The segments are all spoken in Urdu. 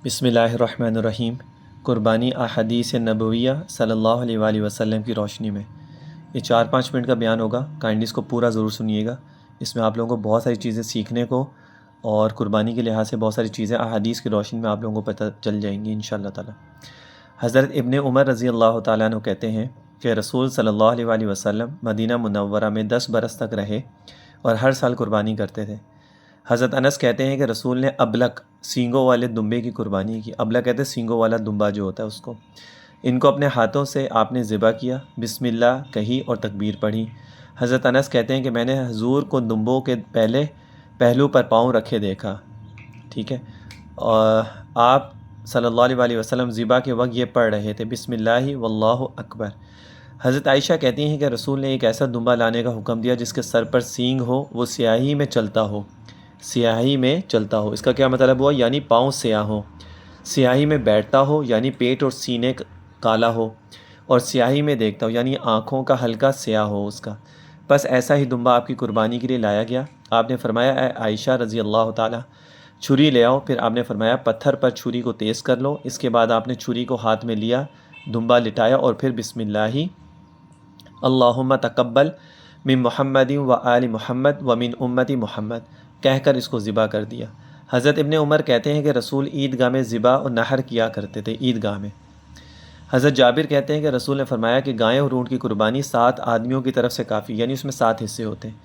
بسم اللہ الرحمن الرحیم۔ قربانی احادیث نبویہ صلی اللہ علیہ وآلہ وسلم کی روشنی میں یہ 4-5 منٹ کا بیان ہوگا۔ کائنڈلی اس کو پورا ضرور سنیے گا۔ اس میں آپ لوگوں کو بہت ساری چیزیں سیکھنے کو اور قربانی کے لحاظ سے بہت ساری چیزیں احادیث کی روشنی میں آپ لوگوں کو پتہ چل جائیں گی انشاءاللہ تعالی۔ حضرت ابن عمر رضی اللہ تعالیٰ عنہ کہتے ہیں کہ رسول صلی اللہ علیہ وآلہ وسلم مدینہ منورہ میں 10 برس تک رہے اور ہر سال قربانی کرتے تھے۔ حضرت انس کہتے ہیں کہ رسول نے ابلک سینگوں والے دمبے کی قربانی کی۔ ابلک کہتے ہیں سینگوں والا دمبا جو ہوتا ہے اس کو۔ ان کو اپنے ہاتھوں سے آپ نے ذبح کیا، بسم اللہ کہی اور تکبیر پڑھی۔ حضرت انس کہتے ہیں کہ میں نے حضور کو دمبوں کے پہلو پر پاؤں رکھے دیکھا، ٹھیک ہے، اور آپ صلی اللہ علیہ وآلہ وسلم ذبح کے وقت یہ پڑھ رہے تھے، بسم اللہ واللہ اکبر۔ حضرت عائشہ کہتی ہیں کہ رسول نے ایک ایسا دمبا لانے کا حکم دیا جس کے سر پر سینگ ہو، وہ سیاہی میں چلتا ہو۔ سیاہی میں چلتا ہو، اس کا کیا مطلب ہوا؟ یعنی پاؤں سیاہ ہو، سیاہی میں بیٹھتا ہو یعنی پیٹ اور سینے کالا ہو، اور سیاہی میں دیکھتا ہو یعنی آنکھوں کا ہلکا سیاہ ہو اس کا۔ بس ایسا ہی دمبا آپ کی قربانی کے لیے لایا گیا۔ آپ نے فرمایا اے عائشہ رضی اللہ تعالیٰ، چھری لے آؤ۔ پھر آپ نے فرمایا پتھر پر چھری کو تیز کر لو۔ اس کے بعد آپ نے چھری کو ہاتھ میں لیا، دمبا لٹایا اور پھر بسم اللہ اللہم تقبل من محمد و آل محمد و من امتی محمد کہہ کر اس کو ذبح کر دیا۔ حضرت ابن عمر کہتے ہیں کہ رسول عیدگاہ میں ذبح اور نحر کیا کرتے تھے، عیدگاہ میں۔ حضرت جابر کہتے ہیں کہ رسول نے فرمایا کہ گائے اور اونٹ کی قربانی 7 آدمیوں کی طرف سے کافی، یعنی اس میں 7 حصے ہوتے ہیں۔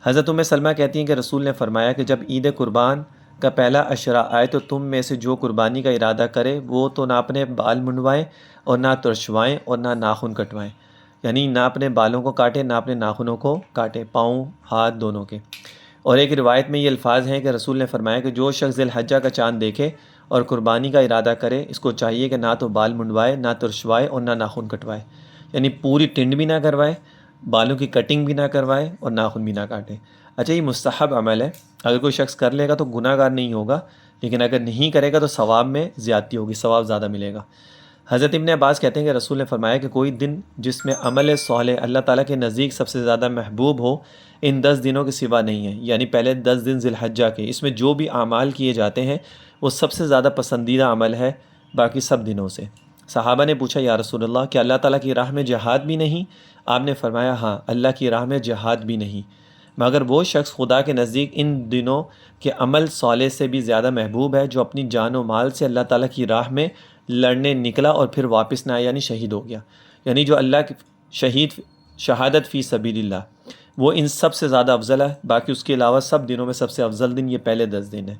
حضرت ام سلمہ کہتی ہیں کہ رسول نے فرمایا کہ جب عید قربان کا پہلا عشرہ آئے تو تم میں سے جو قربانی کا ارادہ کرے وہ تو نہ اپنے بال منڈوائے اور نہ ترشوائیں اور نہ ناخن کٹوائیں، یعنی نہ اپنے بالوں کو کاٹے نہ اپنے ناخنوں کو کاٹے، پاؤں ہاتھ دونوں کے۔ اور ایک روایت میں یہ الفاظ ہیں کہ رسول نے فرمایا کہ جو شخص ذی الحجہ کا چاند دیکھے اور قربانی کا ارادہ کرے، اس کو چاہیے کہ نہ تو بال منڈوائے، نہ ترشوائے اور نہ ناخن کٹوائے، یعنی پوری ٹنڈ بھی نہ کروائے، بالوں کی کٹنگ بھی نہ کروائے اور ناخن بھی نہ کاٹے۔ اچھا، یہ مستحب عمل ہے، اگر کوئی شخص کر لے گا تو گناہ گار نہیں ہوگا، لیکن اگر نہیں کرے گا تو ثواب میں زیادتی ہوگی، ثواب زیادہ ملے گا۔ حضرت ابن عباس کہتے ہیں کہ رسول نے فرمایا کہ کوئی دن جس میں عمل صالح اللہ تعالیٰ کے نزدیک سب سے زیادہ محبوب ہو ان 10 دنوں کے سوا نہیں ہے، یعنی پہلے 10 دن ذی الحجہ کے، اس میں جو بھی اعمال کیے جاتے ہیں وہ سب سے زیادہ پسندیدہ عمل ہے باقی سب دنوں سے۔ صحابہ نے پوچھا یا رسول اللہ کیا اللہ تعالیٰ کی راہ میں جہاد بھی نہیں؟ آپ نے فرمایا ہاں، اللہ کی راہ میں جہاد بھی نہیں، مگر وہ شخص خدا کے نزدیک ان دنوں کے عمل صالح سے بھی زیادہ محبوب ہے جو اپنی جان و مال سے اللہ تعالیٰ کی راہ میں لڑنے نکلا اور پھر واپس نہ آیا، یعنی شہید ہو گیا، یعنی جو اللہ کی شہادت فی سبیل اللہ، وہ ان سب سے زیادہ افضل ہے۔ باقی اس کے علاوہ سب دنوں میں سب سے افضل دن یہ پہلے 10 دن ہیں۔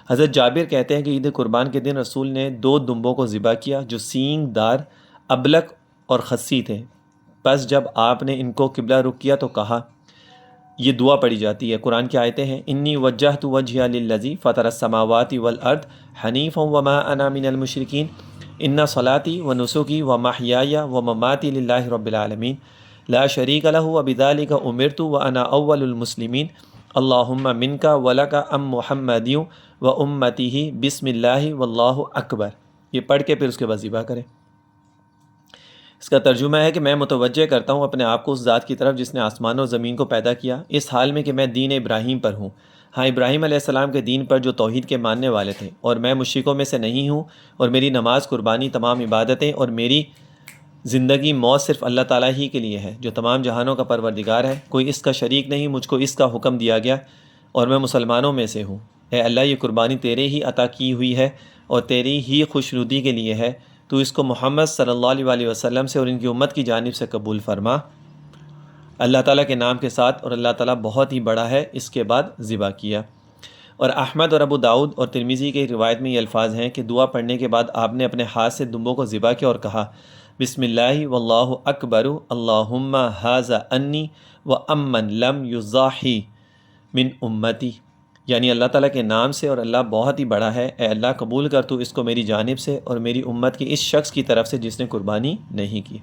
حضرت جابر کہتے ہیں کہ عید قربان کے دن رسول نے 2 دمبوں کو ذبح کیا جو سینگ دار، ابلک اور خصی تھے۔ پس جب آپ نے ان کو قبلہ رخ کیا تو کہا، یہ دعا پڑھی جاتی ہے، قرآن کی آیتیں ہیں، انی وجہت وجہی للذی فطر السماوات والارض حنیفا وما انا من المشرکین ان صلاتی و نسکی و محیای و مماتی للہ رب العالمین لا شریک لہ وبذلک امرت وانا اول المسلمین اللہم منک ولک ام محمدی و امتہ بسم اللہ واللہ اکبر۔ یہ پڑھ کے پھر اس کے بعد ذبح کریں۔ اس کا ترجمہ ہے کہ میں متوجہ کرتا ہوں اپنے آپ کو اس ذات کی طرف جس نے آسمان و زمین کو پیدا کیا، اس حال میں کہ میں دین ابراہیم پر ہوں، ہاں ابراہیم علیہ السلام کے دین پر جو توحید کے ماننے والے تھے، اور میں مشرکوں میں سے نہیں ہوں، اور میری نماز، قربانی، تمام عبادتیں اور میری زندگی موت صرف اللہ تعالیٰ ہی کے لیے ہے جو تمام جہانوں کا پروردگار ہے، کوئی اس کا شریک نہیں، مجھ کو اس کا حکم دیا گیا اور میں مسلمانوں میں سے ہوں۔ اے اللہ، یہ قربانی تیرے ہی عطا کی ہوئی ہے اور تیری ہی خوشنودی کے لیے ہے، تو اس کو محمد صلی اللہ علیہ وآلہ وسلم سے اور ان کی امت کی جانب سے قبول فرما، اللہ تعالیٰ کے نام کے ساتھ، اور اللہ تعالیٰ بہت ہی بڑا ہے۔ اس کے بعد ذبح کیا۔ اور احمد اور ابو داؤد اور ترمذی کی روایت میں یہ الفاظ ہیں کہ دعا پڑھنے کے بعد آپ نے اپنے ہاتھ سے دمبوں کو ذبح کیا اور کہا، بسم اللہ واللہ اکبر اللہم ھذا انی و امن لم یضاحی من امتی، یعنی اللہ تعالیٰ کے نام سے اور اللہ بہت ہی بڑا ہے، اے اللہ قبول کر تو اس کو میری جانب سے اور میری امت کے اس شخص کی طرف سے جس نے قربانی نہیں کی۔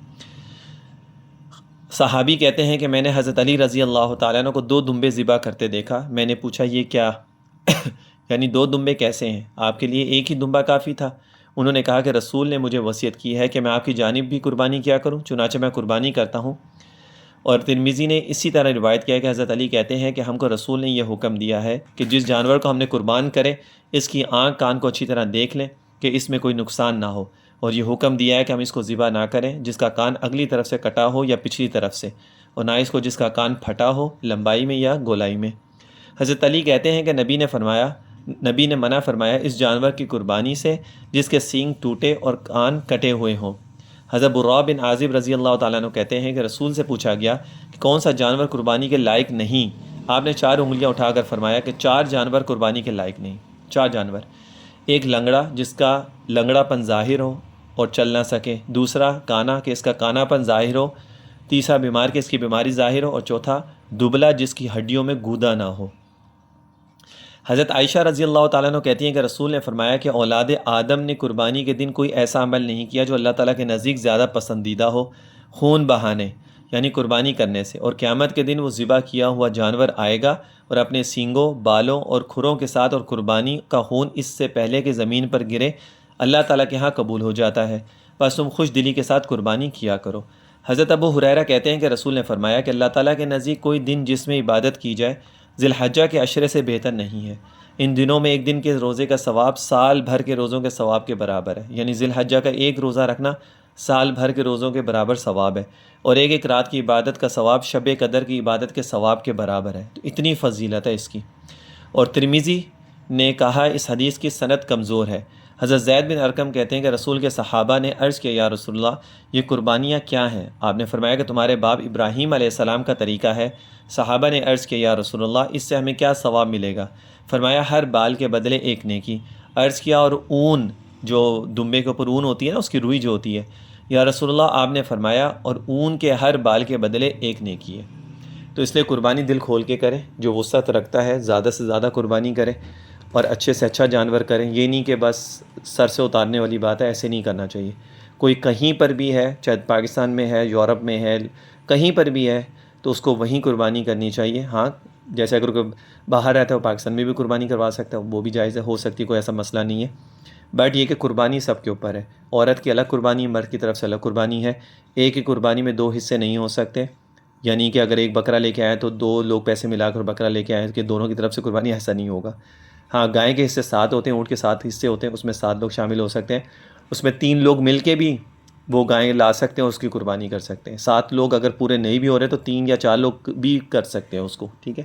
صحابی کہتے ہیں کہ میں نے حضرت علی رضی اللہ تعالیٰ عنہ کو 2 دمبے ذبح کرتے دیکھا۔ میں نے پوچھا یہ کیا یعنی 2 دمبے کیسے ہیں؟ آپ کے لیے ایک ہی دمبا کافی تھا؟ انہوں نے کہا کہ رسول نے مجھے وصیت کی ہے کہ میں آپ کی جانب بھی قربانی کیا کروں، چنانچہ میں قربانی کرتا ہوں اور ترمذی نے اسی طرح روایت کیا ہے کہ حضرت علی کہتے ہیں کہ ہم کو رسول نے یہ حکم دیا ہے کہ جس جانور کو ہم نے قربان کرے اس کی آنکھ کان کو اچھی طرح دیکھ لیں کہ اس میں کوئی نقصان نہ ہو، اور یہ حکم دیا ہے کہ ہم اس کو ذبح نہ کریں جس کا کان اگلی طرف سے کٹا ہو یا پچھلی طرف سے، اور نہ اس کو جس کا کان پھٹا ہو لمبائی میں یا گولائی میں۔ حضرت علی کہتے ہیں کہ نبی نے منع فرمایا اس جانور کی قربانی سے جس کے سینگ ٹوٹے اور کان کٹے ہوئے ہوں۔ حضرت براء بن عازب رضی اللہ تعالیٰ عنہ کہتے ہیں کہ رسول سے پوچھا گیا کہ کون سا جانور قربانی کے لائق نہیں؟ آپ نے 4 انگلیاں اٹھا کر فرمایا کہ 4 جانور قربانی کے لائق نہیں، 4 جانور۔ ایک لنگڑا جس کا لنگڑا پن ظاہر ہو اور چل نہ سکے، دوسرا کانا کہ اس کا کانا پن ظاہر ہو، تیسرا بیمار کہ اس کی بیماری ظاہر ہو، اور چوتھا دبلا جس کی ہڈیوں میں گودا نہ ہو۔ حضرت عائشہ رضی اللہ تعالیٰ عنہ کہتی ہیں کہ رسول نے فرمایا کہ اولاد آدم نے قربانی کے دن کوئی ایسا عمل نہیں کیا جو اللہ تعالیٰ کے نزدیک زیادہ پسندیدہ ہو خون بہانے یعنی قربانی کرنے سے، اور قیامت کے دن وہ ذبح کیا ہوا جانور آئے گا اور اپنے سینگوں، بالوں اور کھروں کے ساتھ، اور قربانی کا خون اس سے پہلے کہ زمین پر گرے اللہ تعالیٰ کے ہاں قبول ہو جاتا ہے، بس تم خوش دلی کے ساتھ قربانی کیا کرو۔ حضرت ابو ہریرہ کہتے ہیں کہ رسول نے فرمایا کہ اللہ تعالیٰ کے نزدیک کوئی دن جس میں عبادت کی جائے ذی الحجہ کے عشرے سے بہتر نہیں ہے۔ ان دنوں میں ایک دن کے روزے کا ثواب سال بھر کے روزوں کے ثواب کے برابر ہے، یعنی ذی الحجہ کا ایک روزہ رکھنا سال بھر کے روزوں کے برابر ثواب ہے، اور ایک رات کی عبادت کا ثواب شب قدر کی عبادت کے ثواب کے برابر ہے۔ تو اتنی فضیلت ہے اس کی۔ اور ترمذی نے کہا اس حدیث کی سند کمزور ہے۔ حضرت زید بن ارقم کہتے ہیں کہ رسول کے صحابہ نے عرض کیا یا رسول اللہ یہ قربانیاں کیا ہیں؟ آپ نے فرمایا کہ تمہارے باپ ابراہیم علیہ السلام کا طریقہ ہے۔ صحابہ نے عرض کیا یا رسول اللہ اس سے ہمیں کیا ثواب ملے گا؟ فرمایا ہر بال کے بدلے ایک نیکی۔ عرض کیا اور اون جو دمبے کے اوپر اون ہوتی ہے نا، اس کی روئی جو ہوتی ہے، یا رسول اللہ آپ نے فرمایا اور اون کے ہر بال کے بدلے ایک نیکی ہے۔ تو اس لیے قربانی دل کھول کے کریں، جو وسعت رکھتا ہے زیادہ سے زیادہ قربانی کریں اور اچھے سے اچھا جانور کریں۔ یہ نہیں کہ بس سر سے اتارنے والی بات ہے، ایسے نہیں کرنا چاہیے۔ کوئی کہیں پر بھی ہے، چاہے پاکستان میں ہے، یورپ میں ہے، کہیں پر بھی ہے، تو اس کو وہیں قربانی کرنی چاہیے۔ ہاں جیسے اگر کوئی باہر رہتا ہے وہ پاکستان میں بھی قربانی کروا سکتا ہے، وہ بھی جائز ہو سکتی ہے، کوئی ایسا مسئلہ نہیں ہے۔ بٹ یہ کہ قربانی سب کے اوپر ہے، عورت کی الگ قربانی، مرد کی طرف سے الگ قربانی ہے۔ ایک ہی قربانی میں 2 حصے نہیں ہو سکتے، یعنی کہ اگر ایک بکرا لے کے آئے تو 2 لوگ پیسے ملا کر بکرا لے کے آئے کہ دونوں کی طرف سے قربانی، ایسا نہیں ہوگا۔ ہاں گائے کے حصے 7 ہوتے ہیں، اونٹ کے 7 حصے ہوتے ہیں، اس میں 7 لوگ شامل ہو سکتے ہیں، اس میں 3 لوگ مل کے بھی وہ گائیں لا سکتے ہیں، اس کی قربانی کر سکتے ہیں۔ 7 لوگ اگر پورے نہیں بھی ہو رہے تو 3 یا 4 لوگ بھی کر سکتے ہیں اس کو، ٹھیک ہے۔